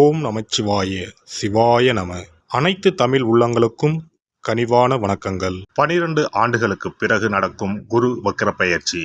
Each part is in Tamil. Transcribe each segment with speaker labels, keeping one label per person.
Speaker 1: ஓம் நமச்சிவாய சிவாய நம. அனைத்து தமிழ் உள்ளங்களுக்கும் கனிவான வணக்கங்கள். 12 ஆண்டுகளுக்கு பிறகு நடக்கும் குரு வக்ர பெயர்ச்சி.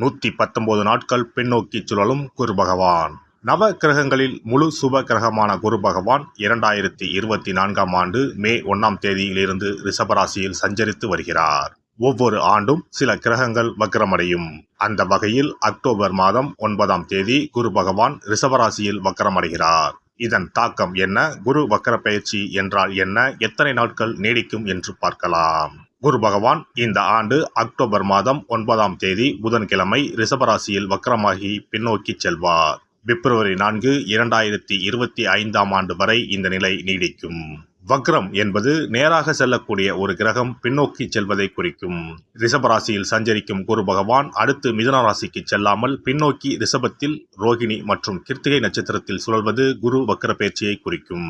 Speaker 1: 119 நாட்கள் பின்னோக்கி சுழலும் குரு பகவான். நவ கிரகங்களில் முழு சுப கிரகமான குரு பகவான் 2024ஆம் ஆண்டு மே 1ஆம் தேதியிலிருந்து ரிஷபராசியில் சஞ்சரித்து வருகிறார். ஒவ்வொரு ஆண்டும் சில கிரகங்கள் வக்ரமடையும். அந்த வகையில் அக்டோபர் மாதம் 9ஆம் தேதி குரு பகவான் ரிஷபராசியில் வக்ரமடைகிறார். இதன் தாக்கம் என்ன? குரு வக்ர பெயர்ச்சி என்றால் என்ன? எத்தனை நாட்கள் நீடிக்கும் என்று பார்க்கலாம். குரு பகவான் இந்த ஆண்டு அக்டோபர் மாதம் 9ஆம் தேதி புதன்கிழமை ரிஷபராசியில் வக்ரமாகி பின்னோக்கி செல்வார். பிப்ரவரி 4, 2025ஆம் ஆண்டு வரை இந்த நிலை நீடிக்கும். வக்ரம் என்பது நேராக செல்லக்கூடிய ஒரு கிரகம் பின்னோக்கி செல்வதை குறிக்கும். ரிஷபராசியில் சஞ்சரிக்கும் குரு பகவான் அடுத்து மிதுன ராசிக்கு செல்லாமல் பின்னோக்கி ரிஷபத்தில் ரோகிணி மற்றும் கிருத்திகை நட்சத்திரத்தில் சுழல்வது குரு வக்ர பெயர்ச்சியை குறிக்கும்.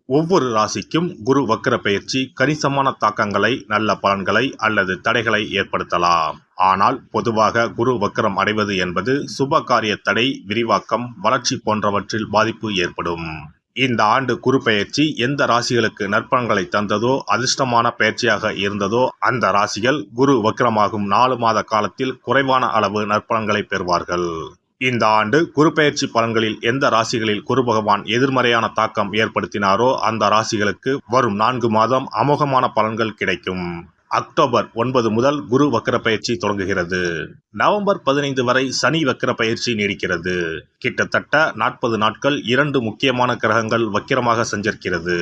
Speaker 1: ஒவ்வொரு ராசிக்கும் குரு வக்ர பெயர்ச்சி கணிசமான தாக்கங்களை, நல்ல பலன்களை அல்லது தடைகளை ஏற்படுத்தலாம். ஆனால் பொதுவாக குரு வக்ரம் அடைவது என்பது சுப காரிய தடை, விரிவாக்கம், வளர்ச்சி போன்றவற்றில் பாதிப்பு ஏற்படும். இந்த ஆண்டு குரு பெயர்ச்சி எந்த ராசிகளுக்கு நற்பலன்களை தந்ததோ, அதிர்ஷ்டமான பெயர்ச்சியாக இருந்ததோ அந்த ராசிகள் குரு வக்ரமாகும் 4 மாத காலத்தில் குறைவான அளவு நற்பலன்களை பெறுவார்கள். இந்த ஆண்டு குரு பெயர்ச்சி பலன்களில் எந்த ராசிகளில் குரு பகவான் எதிர்மறையான தாக்கம் ஏற்படுத்தினாரோ அந்த ராசிகளுக்கு வரும் 4 மாதம் அமோகமான பலன்கள் கிடைக்கும். அக்டோபர் 9 முதல் குரு வக்ர பயிற்சி தொடங்குகிறது. நவம்பர் 15 வரை சனி வக்ர பயிற்சி நீடிக்கிறது. கிட்டத்தட்ட 40 நாட்கள் 2 முக்கியமான கிரகங்கள் வக்கிரமாக சஞ்சரிக்கிறது.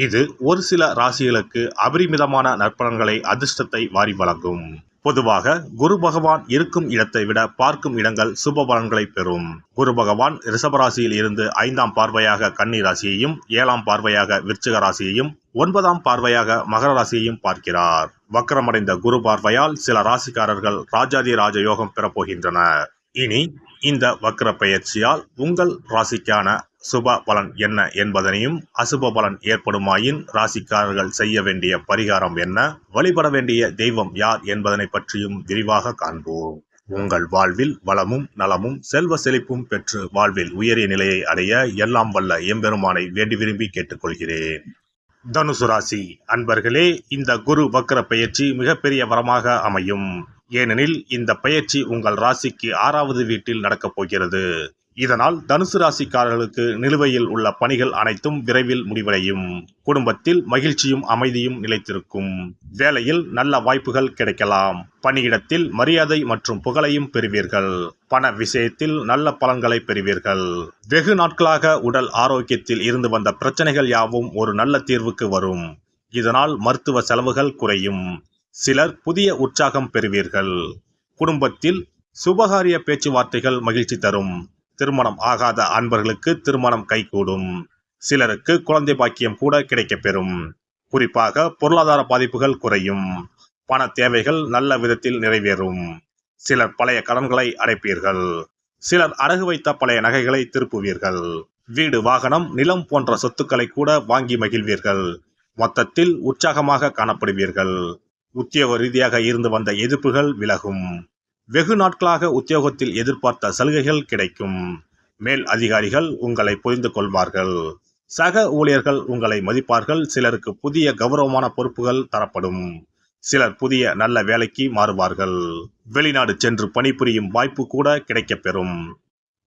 Speaker 1: இது ஒரு சில ராசிகளுக்கு அபரிமிதமான நற்பலன்களை, அதிர்ஷ்டத்தை வாரி வழங்கும். பொதுவாக குரு பகவான் இருக்கும் இடத்தை விட பார்க்கும் இடங்கள் சுப பலன்களை பெறும். குரு பகவான் ரிஷபராசியில் இருந்து 5ஆம் பார்வையாக கன்னி ராசியையும், 7ஆம் பார்வையாக விருச்சிக ராசியையும், 9ஆம் பார்வையாக மகர ராசியையும் பார்க்கிறார். வக்ரமடைந்த குரு பார்வையால் சில ராசிக்காரர்கள் ராஜாதி ராஜ யோகம் பெறப்போகின்றனர். இனி இந்த வக்ர பெயர்ச்சியால் உங்கள் ராசிக்கான சுப பலன் என்ன என்பதனையும், அசுப பலன் ஏற்படுமாயின் ராசிக்காரர்கள் செய்ய வேண்டிய பரிகாரம் என்ன, வழிபட வேண்டிய தெய்வம் யார் என்பதனை பற்றியும் விரிவாக காண்போம். உங்கள் வாழ்வில் வளமும் நலமும் செல்வ செழிப்பும் பெற்று வாழ்வில் உயரிய நிலையை அடைய எல்லாம் வல்ல எம்பெருமானை வேண்டி விரும்பி கேட்டுக்கொள்கிறேன். தனுசு ராசி அன்பர்களே, இந்த குரு வக்ர பெயர்ச்சி மிகப்பெரிய வரமாக அமையும். ஏனெனில் இந்த பெயர்ச்சி உங்கள் ராசிக்கு 6வது வீட்டில் நடக்கப் போகிறது. இதனால் தனுசு ராசிக்காரர்களுக்கு நிலுவையில் உள்ள பணிகள் அனைத்தும் விரைவில் முடிவடையும். குடும்பத்தில் மகிழ்ச்சியும் அமைதியும் நிலைத்திருக்கும். வேலையில் நல்ல வாய்ப்புகள் கிடைக்கலாம். பணியிடத்தில் மரியாதை மற்றும் புகழையும் பெறுவீர்கள். பண விஷயத்தில் நல்ல பலன்களை பெறுவீர்கள். வெகு நாட்களாக உடல் ஆரோக்கியத்தில் இருந்து வந்த பிரச்சனைகள் யாவும் ஒரு நல்ல தீர்வுக்கு வரும். இதனால் மருத்துவ செலவுகள் குறையும். சிலர் புதிய உற்சாகம் பெறுவீர்கள். குடும்பத்தில் சுபகாரிய பேச்சுவார்த்தைகள் மகிழ்ச்சி தரும். திருமணம் ஆகாத அன்பர்களுக்கு திருமணம் கைகூடும். சிலருக்கு குழந்தை பாக்கியம் கூட கிடைக்கப்பெறும். குறிப்பாக பொருளாதார பாதிப்புகள் குறையும். பண தேவைகள் நல்ல விதத்தில் நிறைவேறும். சிலர் பழைய கடன்களை அடைப்பீர்கள். சிலர் அடகு வைத்த பழைய நகைகளை திருப்புவீர்கள். வீடு, வாகனம், நிலம் போன்ற சொத்துக்களை கூட வாங்கி மகிழ்வீர்கள். மொத்தத்தில் உற்சாகமாக காணப்படுவீர்கள். உத்தியோக ரீதியாக இருந்து வந்த எதிர்ப்புகள் விலகும். வெகு நாட்களாக உத்தியோகத்தில் எதிர்பார்த்த சலுகைகள் கிடைக்கும். மேல் அதிகாரிகள் உங்களை புரிந்து கொள்வார்கள். சக ஊழியர்கள் உங்களை மதிப்பார்கள். சிலருக்கு புதிய கௌரவமான பொறுப்புகள் தரப்படும். சிலர் புதிய நல்ல வேலைக்கு மாறுவார்கள். வெளிநாடு சென்று பணிபுரியும் வாய்ப்பு கூட கிடைக்கப்பெறும்.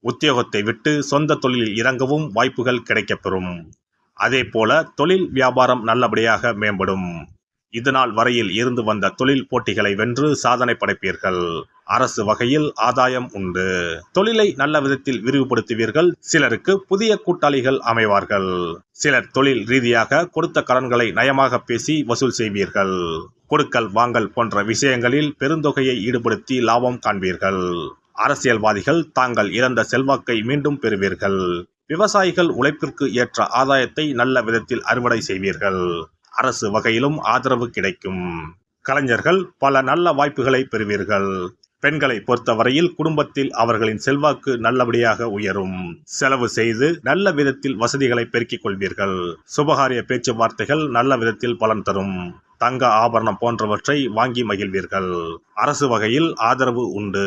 Speaker 1: உத்தியோகத்தை விட்டு சொந்த தொழிலில் இறங்கவும் வாய்ப்புகள் கிடைக்கப்பெறும். அதே போல தொழில் வியாபாரம் நல்லபடியாக மேம்படும். இதனால் வரையில் இருந்து வந்த தொழில் போட்டிகளை வென்று சாதனை படைப்பீர்கள். அரசு வகையில் ஆதாயம் உண்டு. தொழிலை நல்ல விதத்தில் விரிவுபடுத்துவீர்கள். சிலருக்கு புதிய கூட்டாளிகள் அமைவார்கள். சிலர் தொழில் ரீதியாக கொடுத்த கடன்களை நயமாக பேசி வசூல் செய்வீர்கள். கொடுக்கல் வாங்கல் போன்ற விஷயங்களில் பெருந்தொகையை ஈடுபடுத்தி லாபம் காண்பீர்கள். அரசியல்வாதிகள் தாங்கள் இழந்த செல்வாக்கை மீண்டும் பெறுவீர்கள். விவசாயிகள் உழைப்பிற்கு ஏற்ற ஆதாயத்தை நல்ல விதத்தில் அறுவடை செய்வீர்கள். அரசு வகையிலும் ஆதரவு கிடைக்கும். கலைஞர்கள் பல நல்ல வாய்ப்புகளை பெறுவீர்கள். பெண்களை பொறுத்தவரையில் குடும்பத்தில் அவர்களின் செல்வாக்கு நல்லபடியாக உயரும். செலவு செய்து நல்ல விதத்தில் வசதிகளை பெருக்கிக் கொள்வீர்கள். சுபகாரிய பேச்சுவார்த்தைகள் நல்ல விதத்தில் பலன் தரும். தங்க ஆபரணம் போன்றவற்றை வாங்கி மகிழ்வீர்கள். அரசு வகையில் ஆதரவு உண்டு.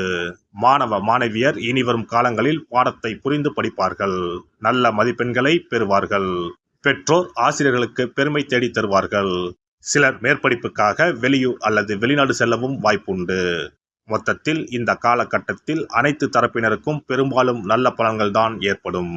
Speaker 1: மாணவ மாணவியர் இனிவரும் காலங்களில் பாடத்தை புரிந்து படிப்பார்கள். நல்ல மதிப்பெண்களை பெறுவார்கள். பெற்றோர் ஆசிரியர்களுக்கு பெருமை தேடி தருவார்கள். சிலர் மேற்படிப்புக்காக வெளியூர் அல்லது வெளிநாடு செல்லவும் வாய்ப்புண்டு. மொத்தத்தில் இந்த காலகட்டத்தில் அனைத்து தரப்பினருக்கும் பெரும்பாலும் நல்ல பலன்கள் தான் ஏற்படும்.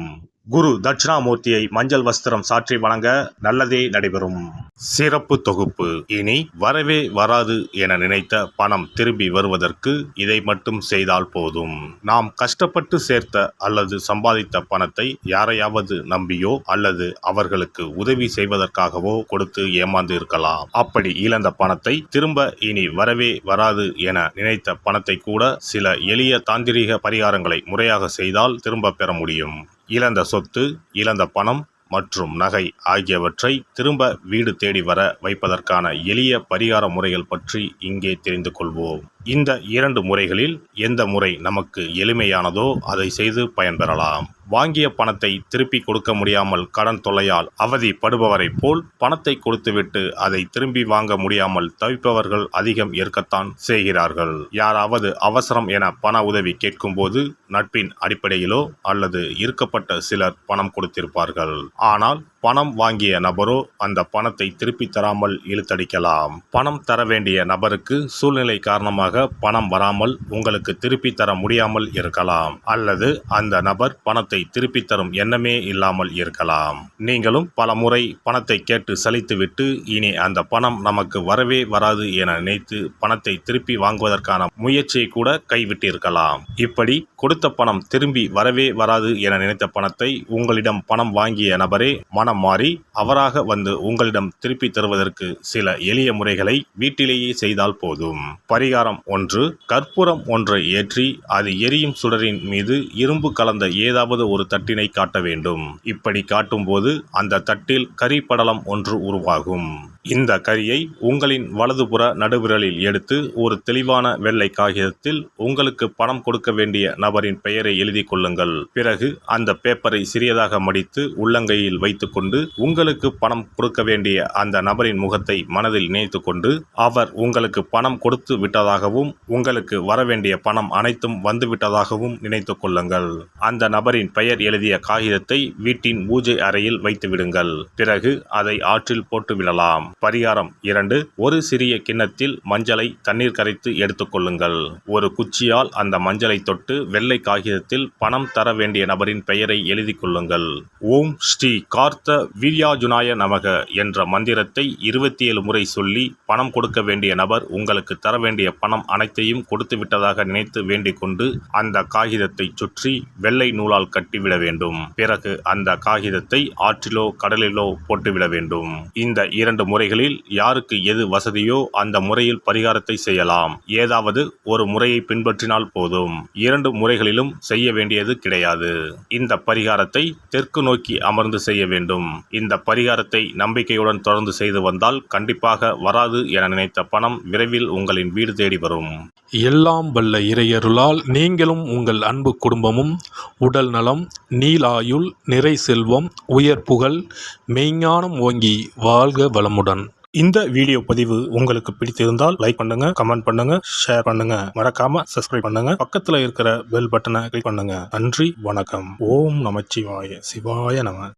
Speaker 1: குரு தட்சிணாமூர்த்தியை மஞ்சள் வஸ்திரம் சாற்றி வணங்க நல்லதே நடைபெறும். சிறப்பு தொகுப்பு. இனி வரவே வராது என நினைத்த பணம் திரும்பி வருவதற்கு இதை மட்டும் செய்தால் போதும். நாம் கஷ்டப்பட்டு சேர்த்த அல்லது சம்பாதித்த பணத்தை யாரையாவது நம்பியோ அல்லது அவர்களுக்கு உதவி செய்வதற்காகவோ கொடுத்து ஏமாந்து இருக்கலாம். அப்படி இழந்த பணத்தை திரும்ப இனி வரவே வராது என நினைத்த பணத்தை கூட சில எளிய தாந்திரீக பரிகாரங்களை முறையாக செய்தால் திரும்ப பெற முடியும். இழந்த சொத்து, இழந்த பணம் மற்றும் நகை ஆகியவற்றை திரும்ப வீடு தேடி வர வைப்பதற்கான எளிய பரிகார முறைகள் பற்றி இங்கே தெரிந்து கொள்வோம். இந்த 2 முறைகளில் எந்த முறை நமக்கு எளிமையானதோ அதை செய்து பயன்பெறலாம். வாங்கிய பணத்தை திருப்பி கொடுக்க முடியாமல் கடன் தொல்லையால் அவதிப்படுபவரை போல் பணத்தை கொடுத்துவிட்டு அதை திரும்பி வாங்க முடியாமல் தவிப்பவர்கள் அதிகம் இருக்கத்தான் செய்கிறார்கள். யாராவது அவசரம் என பண உதவி கேட்கும்போது நட்பின் அடிப்படையிலோ அல்லது இருக்கப்பட்ட சிலர் பணம் கொடுத்திருப்பார்கள். ஆனால் பணம் வாங்கிய நபரோ அந்த பணத்தை திருப்பி தராமல் இழுத்தடிக்கலாம். பணம் தர வேண்டிய நபருக்கு சூழ்நிலை காரணமாக பணம் வராமல் உங்களுக்கு திருப்பி தர முடியாமல் இருக்கலாம். அல்லது அந்த நபர் பணத்தை திருப்பி தரும் எண்ணமே இல்லாமல் இருக்கலாம். நீங்களும் பல முறை பணத்தை கேட்டு சலித்துவிட்டு இனி அந்த பணம் நமக்கு வரவே வராது என நினைத்து பணத்தை திருப்பி வாங்குவதற்கான முயற்சியை கூட கைவிட்டிருக்கலாம். இப்படி கொடுத்த பணம் திரும்பி வரவே வராது என நினைத்த பணத்தை உங்களிடம் பணம் வாங்கிய நபரே மனம் மாறி அவராக வந்து உங்களிடம் திருப்பி தருவதற்கு சில எளிய முறைகளை வீட்டிலேயே செய்தால் போதும். பரிகாரம் 1. கற்பூரம் ஒன்றை ஏற்றி அது எரியும் சுடரின் மீது இரும்பு கலந்த ஏதாவது ஒரு தட்டினை காட்ட வேண்டும். இப்படி காட்டும் போது அந்த தட்டில் கரி படலம் ஒன்று உருவாகும். இந்த கரியை உங்களின் வலதுபுற நடுவிரலில் எடுத்து ஒரு தெளிவான வெள்ளை காகிதத்தில் உங்களுக்கு பணம் கொடுக்க வேண்டிய நபரின் பெயரை எழுதி கொள்ளுங்கள். பிறகு அந்த பேப்பரை சிறியதாக மடித்து உள்ளங்கையில் வைத்துக் கொண்டு உங்களுக்கு பணம் கொடுக்க வேண்டிய அந்த நபரின் முகத்தை மனதில் நினைத்து கொண்டு அவர் உங்களுக்கு பணம் கொடுத்து விட்டதாகவும் உங்களுக்கு வரவேண்டிய பணம் அனைத்தும் வந்துவிட்டதாகவும் நினைத்து கொள்ளுங்கள். அந்த நபரின் பெயர் எழுதிய காகிதத்தை வீட்டின் பூஜை அறையில் வைத்து விடுங்கள். பிறகு அதை ஆற்றில் போட்டு விடலாம். பரிகாரம் 2. ஒரு சிறிய கிண்ணத்தில் மஞ்சளை தண்ணீர் கரைத்து எடுத்துக்கொள்ளுங்கள். ஒரு குச்சியால் அந்த மஞ்சளை தொட்டு வெள்ளை காகிதத்தில் பணம் தர வேண்டிய நபரின் பெயரை எழுதி கொள்ளுங்கள். ஓம் ஸ்ரீ கார்த்த வீர்யாஜுனாய நமக என்ற மந்திரத்தை 27 முறை சொல்லி பணம் கொடுக்க வேண்டிய நபர் உங்களுக்கு தர வேண்டிய பணம் அனைத்தையும் கொடுத்து விட்டதாக நினைத்து வேண்டிக் கொண்டு அந்த காகிதத்தை சுற்றி வெள்ளை நூலால் கட்டிவிட வேண்டும். பிறகு அந்த காகிதத்தை ஆற்றிலோ கடலிலோ போட்டுவிட வேண்டும். இந்த 2 முறைகளில் யாருக்கு எது வசதியோ அந்த முறையில் பரிகாரத்தை செய்யலாம். ஏதாவது ஒரு முறையை பின்பற்றினால் போதும். 2 முறைகளிலும் செய்ய வேண்டியது கிடையாது. இந்த பரிகாரத்தை தெற்கு நோக்கி அமர்ந்து செய்ய வேண்டும். இந்த பரிகாரத்தை நம்பிக்கையுடன் தொடர்ந்து செய்து வந்தால் கண்டிப்பாக வராது என நினைத்த பணம் விரைவில் உங்களின் வீடு தேடி வரும்.
Speaker 2: எல்லாம் வல்ல இறையருளால் நீங்களும் உங்கள் அன்பு குடும்பமும் உடல் நலம், நீலாயுள், நிறை செல்வம், உயர் புகழ், மெய்ஞானம் ஓங்கி வாழ்க வளமுடன்.
Speaker 1: இந்த வீடியோ பதிவு உங்களுக்கு பிடித்திருந்தால் லைக் பண்ணுங்க, கமெண்ட் பண்ணுங்க, ஷேர் பண்ணுங்க. மறக்காம சப்ஸ்கிரைப் பண்ணுங்க. பக்கத்துல இருக்கிற பெல் பட்டனை கிளிக் பண்ணுங்க. நன்றி, வணக்கம். ஓம் நமச்சிவாய. சிவாய நம.